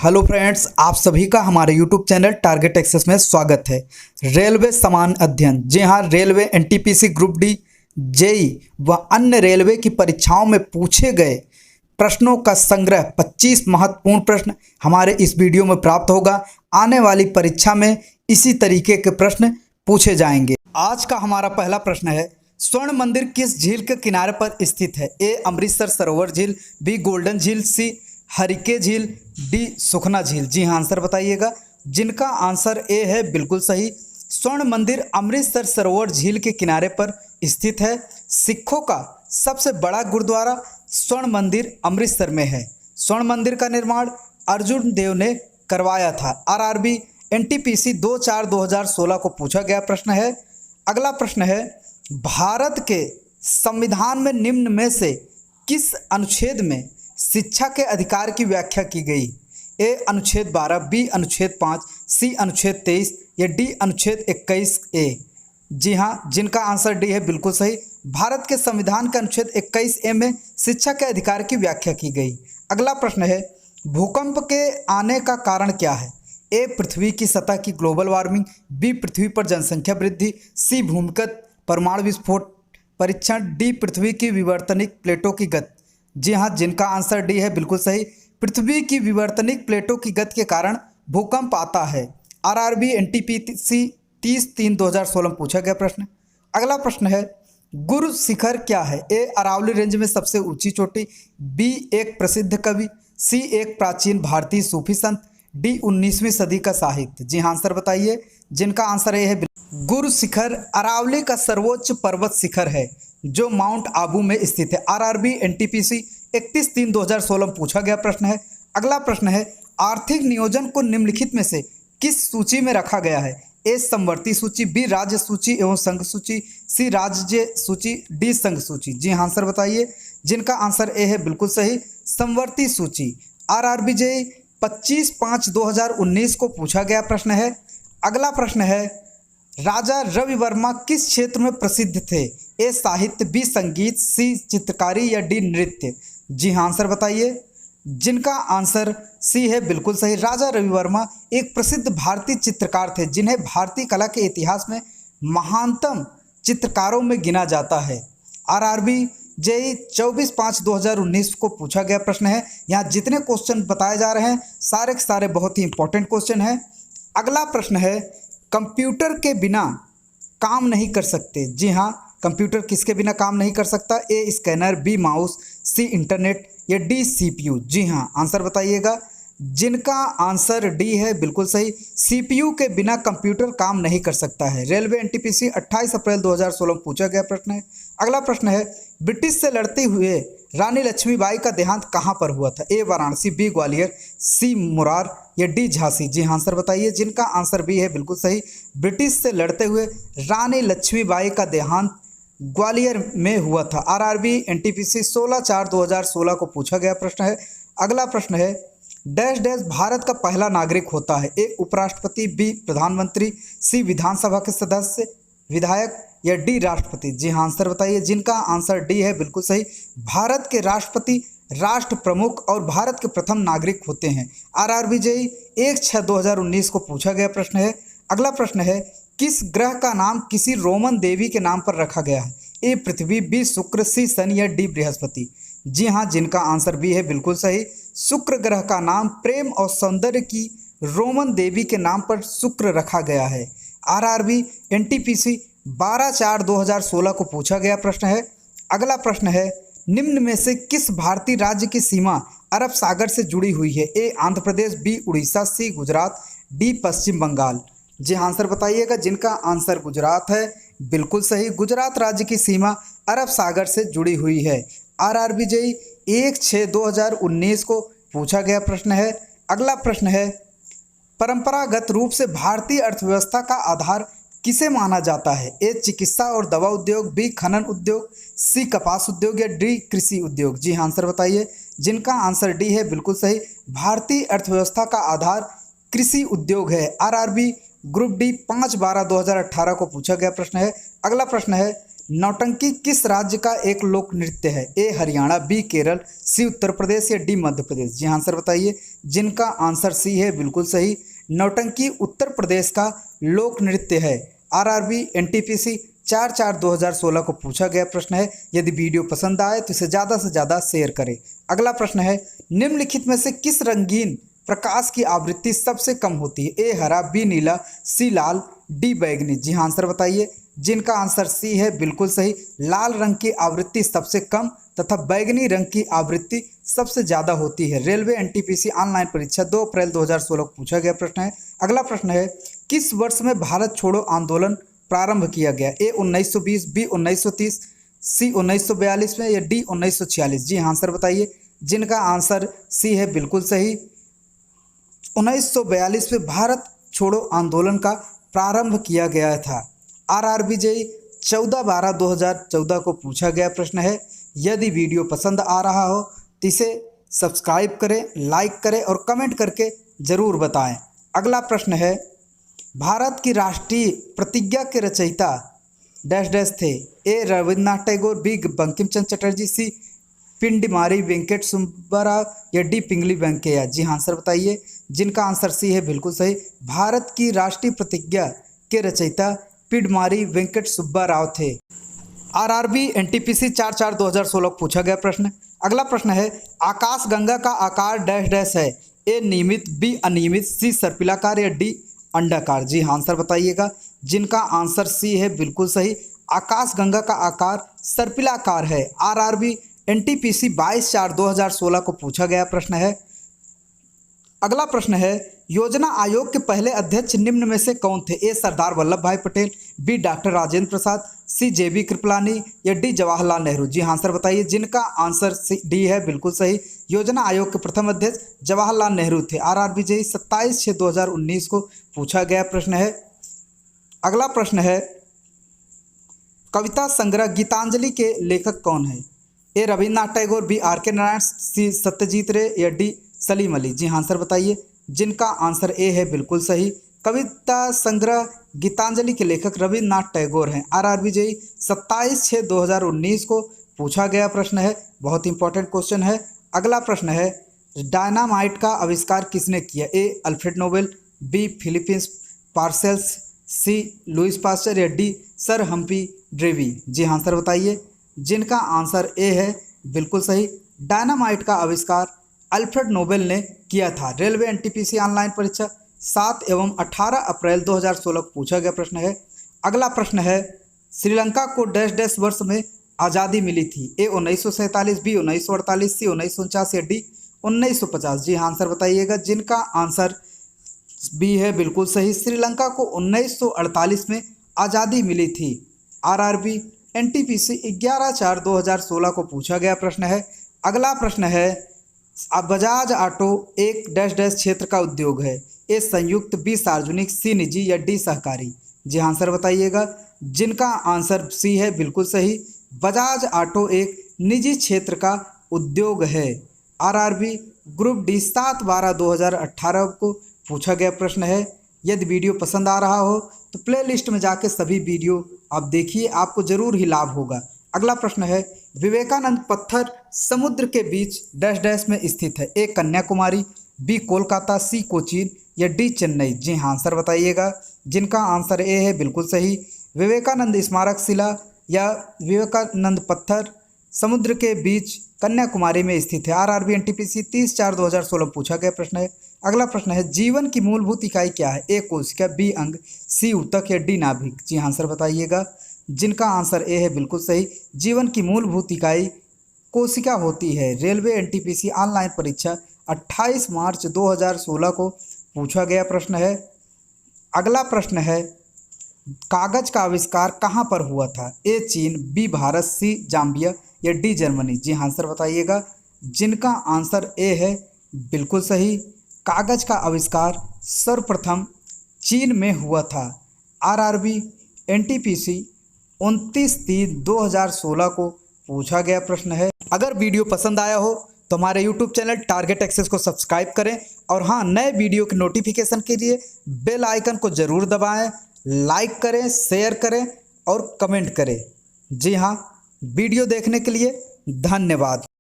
Hello friends, आप सभी का हमारे यूट्यूब चैनल टारगेट एक्सेस में स्वागत है। रेलवे समान अध्ययन, जी हाँ, railway NTPC group D, JE व अन्य रेलवे की परीक्षाओं में पूछे गए प्रश्नों का संग्रह 25 महत्वपूर्ण प्रश्न हमारे इस वीडियो में प्राप्त होगा। आने वाली परीक्षा में इसी तरीके के प्रश्न पूछे जाएंगे। आज का हमारा पहला प्रश्न है, स्वर्ण मंदिर किस झील के किनारे पर स्थित है? ए अमृतसर सरोवर झील, बी गोल्डन झील, सी हरिके झील, डी सुखना झील। जी हाँ, आंसर बताइएगा। जिनका आंसर ए है बिल्कुल सही। स्वर्ण मंदिर अमृतसर सरोवर झील के किनारे पर स्थित है। सिखों का सबसे बड़ा गुरुद्वारा स्वर्ण मंदिर अमृतसर में है। स्वर्ण मंदिर का निर्माण अर्जुन देव ने करवाया था। आरआरबी एनटीपीसी 2/4/2016 को पूछा गया प्रश्न है। अगला प्रश्न है, भारत के संविधान में निम्न में से किस अनुच्छेद में शिक्षा के अधिकार की व्याख्या की गई? ए अनुच्छेद 12, बी अनुच्छेद 5, सी अनुच्छेद 23 या डी अनुच्छेद 21 ए। जी हाँ, जिनका आंसर डी है बिल्कुल सही। भारत के संविधान के अनुच्छेद 21 ए में शिक्षा के अधिकार की व्याख्या की गई। अगला प्रश्न है, भूकंप के आने का कारण क्या है? ए पृथ्वी की सतह की ग्लोबल वार्मिंग, बी पृथ्वी पर जनसंख्या वृद्धि, सी भूमिगत परमाणु विस्फोट परीक्षण, डी पृथ्वी की विवर्तनिक प्लेटों की गति। जी हाँ, जिनका आंसर डी है बिल्कुल सही। पृथ्वी की विवर्तनिक प्लेटों की गति के कारण भूकंप आता है। आरआरबी एनटीपीसी 30/3/2016 में पूछा गया प्रश्न। अगला प्रश्न है, गुरु शिखर क्या है? ए अरावली रेंज में सबसे ऊंची चोटी, बी एक प्रसिद्ध कवि, सी एक प्राचीन भारतीय सूफी संत, डी 19वीं सदी का साहित्य। जी हाँ, आंसर बताइए। जिनका आंसर ए है, गुरु शिखर अरावली का सर्वोच्च पर्वत शिखर है जो माउंट आबू में स्थित है। आरआरबी एनटीपीसी 31/3/2016 में पूछा गया प्रश्न है। अगला प्रश्न है, आर्थिक नियोजन को निम्नलिखित में से किस सूची में रखा गया है? ए समवर्ती सूची, बी राज्य सूची एवं संघ सूची, सी राज्य सूची, डी संघ सूची। जी हाँ, आंसर बताइए। जिनका आंसर ए है बिल्कुल सही, समवर्ती सूची। आरआरबी जे 25/5/2019 को पूछा गया प्रश्न है। अगला प्रश्न है, राजा रवि वर्मा किस क्षेत्र में प्रसिद्ध थे? ए साहित्य, बी संगीत, सी चित्रकारी या डी नृत्य। जी हाँ, आंसर बताइए। जिनका आंसर सी है बिल्कुल सही। राजा रवि वर्मा एक प्रसिद्ध भारतीय चित्रकार थे जिन्हें भारतीय कला के इतिहास में महानतम चित्रकारों में गिना जाता है। आरआरबी जेई 24/5/2019 को पूछा गया प्रश्न है। यहाँ जितने क्वेश्चन बताए जा रहे हैं सारे के सारे बहुत ही इंपॉर्टेंट क्वेश्चन हैं। अगला प्रश्न है, कंप्यूटर के बिना काम नहीं कर सकते। जी हाँ, कंप्यूटर किसके बिना काम नहीं कर सकता? ए स्कैनर, बी माउस, सी इंटरनेट या डी सीपीयू। जी हाँ, आंसर बताइएगा। जिनका आंसर डी है बिल्कुल सही। सीपीयू के बिना कंप्यूटर काम नहीं कर सकता है। रेलवे एनटीपीसी 28 अप्रैल 2016 में पूछा गया प्रश्न है। अगला प्रश्न है, ब्रिटिश से लड़ते हुए रानी लक्ष्मीबाई का देहांत कहाँ पर हुआ था? ए वाराणसी, बी ग्वालियर, सी मुरार या डी झांसी। जी हाँ, आंसर बताइए। जिनका आंसर बी है बिल्कुल सही। ब्रिटिश से लड़ते हुए रानी लक्ष्मीबाई का देहांत ग्वालियर में हुआ था। आरआरबी एनटीपीसी 16/4/2016 को पूछा गया प्रश्न है। अगला प्रश्न है, डैश डैश भारत का पहला नागरिक होता है? ए उपराष्ट्रपति, बी प्रधानमंत्री, सी विधानसभा के सदस्य विधायक या डी राष्ट्रपति। जी हाँ, आंसर बताइए। जिनका आंसर डी है बिल्कुल सही। भारत के राष्ट्रपति राष्ट्र प्रमुख और भारत के प्रथम नागरिक होते हैं। आरआरबी जेई 1/6/2019 को पूछा गया प्रश्न है। अगला प्रश्न है, किस ग्रह का नाम किसी रोमन देवी के नाम पर रखा गया है? ए पृथ्वी, बी शुक्र, सी शनि या डी बृहस्पति। जी हाँ, जिनका आंसर बी है बिल्कुल सही। शुक्र ग्रह का नाम प्रेम और सौंदर्य की रोमन देवी के नाम पर शुक्र रखा गया है। आरआरबी एनटीपीसी 12/4/2016 को पूछा गया प्रश्न है। अगला प्रश्न है, निम्न में से किस भारतीय राज्य की सीमा अरब सागर से जुड़ी हुई है? ए आंध्र प्रदेश, बी उड़ीसा, सी गुजरात, डी पश्चिम बंगाल। जी हाँ, आंसर बताइएगा। जिनका आंसर गुजरात है बिल्कुल सही। गुजरात राज्य की सीमा अरब सागर से जुड़ी हुई है। आरआरबी जेई 1/6/2019 को पूछा गया प्रश्न है। अगला प्रश्न है, परंपरागत रूप से भारतीय अर्थव्यवस्था का आधार किसे माना जाता है? ए चिकित्सा और दवा उद्योग, बी खनन उद्योग, सी कपास उद्योग या डी कृषि उद्योग। जी हाँ, आंसर बताइए। जिनका आंसर डी है बिल्कुल सही। भारतीय अर्थव्यवस्था का आधार कृषि उद्योग है। आरआरबी ग्रुप डी 5/12/2018 को पूछा गया प्रश्न है। अगला प्रश्न है, नौटंकी किस राज्य का एक लोक नृत्य है? ए हरियाणा, बी केरल, सी उत्तर प्रदेश या डी मध्य प्रदेश? जी आंसर बताइए, जिनका आंसर सी है बिल्कुल सही। नौटंकी उत्तर प्रदेश का लोक नृत्य है। आरआरबी एनटीपीसी 4/4/2016 को पूछा गया प्रश्न है। यदि वीडियो पसंद आए तो इसे ज़्यादा से ज़्यादा शेयर करें। अगला प्रश्न है, निम्नलिखित में से किस रंगीन प्रकाश की आवृत्ति सबसे कम होती है? ए हरा, बी नीला, सी लाल, डी बैगनी? जी हाँ आंसर बताइए, जिनका आंसर सी है बिल्कुल सही। लाल रंग की आवृत्ति सबसे कम तथा बैगनी रंग की आवृत्ति सबसे ज़्यादा होती है। रेलवे एनटीपीसी ऑनलाइन परीक्षा 2 अप्रैल 2016 को पूछा गया प्रश्न है। अगला प्रश्न है, किस वर्ष में भारत छोड़ो आंदोलन प्रारंभ किया गया? ए 1920, बी 1930, सी 1942 में या डी 1946? जी हाँ आंसर बताइए, जिनका आंसर सी है बिल्कुल सही। 1942 में भारत छोड़ो आंदोलन का प्रारंभ किया गया था। आरआरबी जेईई 14/12/2014 को पूछा गया प्रश्न है। यदि वीडियो पसंद आ रहा हो तो इसे सब्सक्राइब करें, लाइक करें और कमेंट करके ज़रूर बताएं। अगला प्रश्न है, भारत की राष्ट्रीय प्रतिज्ञा के रचयिता डैश डैश थे? ए रविन्द्रनाथ टैगोर, बी बंकिम चंद्र चटर्जी, सी पिंडमारी वेंकट सुब्बाराव या डी पिंगली वेंकैया? जी हाँ आंसर बताइए, जिनका आंसर सी है बिल्कुल सही। भारत की राष्ट्रीय प्रतिज्ञा के रचयिता पिंडमारी वेंकट सुब्बाराव थे। आरआरबी एनटीपीसी 4/4/2016 को पूछा गया प्रश्न। अगला प्रश्न है, आकाशगंगा का आकार डैश डैश है? ए नियमित, बी अनियमित, सी सर्पिलाकार या डी अंडाकार? जी हाँ आंसर बताइएगा, जिनका आंसर सी है बिल्कुल सही। आकाशगंगा का आकार सर्पिलाकार है। आरआरबी एनटीपीसी 22/4/2016 को पूछा गया प्रश्न है। अगला प्रश्न है, योजना आयोग के पहले अध्यक्ष निम्न में से कौन थे? ए सरदार वल्लभ भाई पटेल, बी डॉक्टर राजेंद्र प्रसाद, सी जेबी कृपलानी या डी जवाहरलाल नेहरू? जी हाँ आंसर बताइए, जिनका आंसर डी है बिल्कुल सही। योजना आयोग के प्रथम अध्यक्ष जवाहरलाल नेहरू थे। आरआरबी जेईई 27/6/2019 को पूछा गया प्रश्न है। अगला प्रश्न है, कविता संग्रह गीतांजलि के लेखक कौन है? ए रविन्द्रनाथ टैगोर, बी आर.के. नारायण, सी सत्यजीत रे या डी सलीम अली? जी हाँ आंसर बताइए, जिनका आंसर ए है बिल्कुल सही। कविता संग्रह गीतांजलि के लेखक रविन्द्रनाथ टैगोर हैं। आरआरबी जेईई 27/6/2019 को पूछा गया प्रश्न है, बहुत इंपॉर्टेंट क्वेश्चन है। अगला प्रश्न है, डायनामाइट का आविष्कार किसने किया? A Alfred Nobel, B Philippines parcels, C Louis Pasteur या डी सर हम्फ्री डेवी? जी हाँ आंसर बताइए, जिनका आंसर ए है बिल्कुल सही। डायनामाइट का आविष्कार अल्फ्रेड नोबेल ने किया था। रेलवे एनटीपीसी ऑनलाइन परीक्षा 7 एवं 18 अप्रैल 2016 को पूछा गया प्रश्न है। अगला प्रश्न है, श्रीलंका को डैश डैश वर्ष में आज़ादी मिली थी? ए 1947, बी 1948, सी 1949 या डी 1950? जी हाँ आंसर बताइएगा, जिनका आंसर बी है बिल्कुल सही। श्रीलंका को 1948 में आज़ादी मिली थी। आरआरबी एनटीपीसी 11/4/2016 को पूछा गया प्रश्न है। अगला प्रश्न है, बजाज ऑटो एक डैश डैश क्षेत्र का उद्योग है? ए संयुक्त, बी सार्वजनिक, सी निजी या डी सहकारी? जी आंसर बताइएगा, जिनका आंसर सी है बिल्कुल सही। बजाज ऑटो एक निजी क्षेत्र का उद्योग है। आरआरबी ग्रुप डी 7/12/2018 को पूछा गया प्रश्न है। यदि वीडियो पसंद आ रहा हो तो प्लेलिस्ट में जाके सभी वीडियो आप देखिए, आपको ज़रूर ही लाभ होगा। अगला प्रश्न है, विवेकानंद पत्थर समुद्र के बीच डैश डैश में स्थित है? ए कन्याकुमारी, बी कोलकाता, सी कोचीन या डी चेन्नई? जी हाँ आंसर बताइएगा, जिनका आंसर ए है बिल्कुल सही। विवेकानंद स्मारक शिला या विवेकानंद पत्थर समुद्र के बीच कन्याकुमारी में स्थित है। आरआरबी एनटीपीसी 30/4/2016 पूछा गया प्रश्न है। अगला प्रश्न है, जीवन की मूलभूत इकाई क्या है? ए कोशिका, बी अंग, सी ऊतक या डी नाभिक? जी आंसर बताइएगा, जिनका आंसर ए है बिल्कुल सही। जीवन की मूलभूत इकाई कोशिका होती है। रेलवे एनटीपीसी ऑनलाइन परीक्षा 28 मार्च 2016 को पूछा गया प्रश्न है। अगला प्रश्न है, कागज का आविष्कार कहाँ पर हुआ था? ए चीन, बी भारत, सी जाम्बिया या डी जर्मनी? जी आंसर बताइएगा, जिनका आंसर ए है बिल्कुल सही। कागज का आविष्कार सर्वप्रथम चीन में हुआ था। आरआरबी एनटीपीसी 29/3/2016 को पूछा गया प्रश्न है। अगर वीडियो पसंद आया हो तो हमारे यूट्यूब चैनल टारगेट एक्सेस को सब्सक्राइब करें और हाँ, नए वीडियो के नोटिफिकेशन के लिए बेल आइकन को ज़रूर दबाएं, लाइक करें, शेयर करें और कमेंट करें। जी हाँ, वीडियो देखने के लिए धन्यवाद।